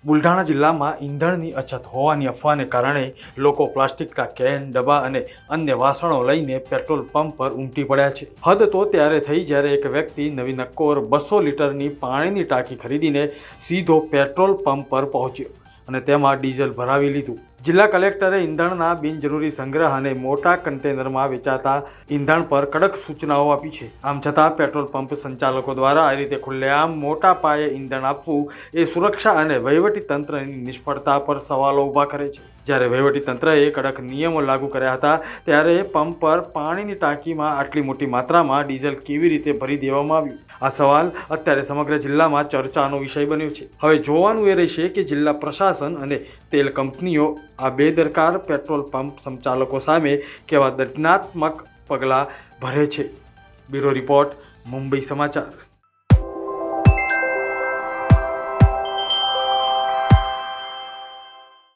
બુલઢાણા જિલ્લામાં ઈંધણની અછત હોવાની અફવાને કારણે લોકો પ્લાસ્ટિકના કેન, ડબ્બા અને અન્ય વાસણો લઈને પેટ્રોલ પંપ પર ઉમટી પડ્યા છે। હદ તો ત્યારે થઈ જ્યારે એક વ્યક્તિ નવી નક્કોર 200 લીટરની પાણીની ટાંકી ખરીદીને સીધો પેટ્રોલ પંપ પર પહોંચ્યો અને તેમાં ડીઝલ ભરાવી લીધું। જિલ્લા કલેક્ટરે ઈંધણના બિનજરૂરી સંગ્રહ અને મોટા કન્ટેનરમાં વેચાતા ઈંધણ પર કડક સૂચનાઓ આપી છે। આમ છતાં પેટ્રોલ પંપ સંચાલકો દ્વારા આ રીતે ખુલ્લેઆમ મોટા પાયે ઈંધણ આપવું એ સુરક્ષા અને વહીવટી તંત્રની નિષ્ફળતા પર સવાલો ઊભા કરે છે। જ્યારે વહીવટી તંત્રએ કડક નિયમો લાગુ કર્યા હતા ત્યારે પંપ પર પાણીની ટાંકીમાં આટલી મોટી માત્રામાં ડીઝલ કેવી રીતે ભરી દેવામાં આવ્યું? આ સવાલ અત્યારે સમગ્ર જિલ્લામાં ચર્ચાનો વિષય બન્યો છે। હવે જોવાનું એ રહેશે કે જિલ્લા પ્રશાસન અને તેલ કંપનીઓ આ બેદરકાર પેટ્રોલ પંપ સંચાલકો સામે કેવા દંડાત્મક પગલાં ભરે છે। બ્યુરો રિપોર્ટ, મુંબઈ સમાચાર।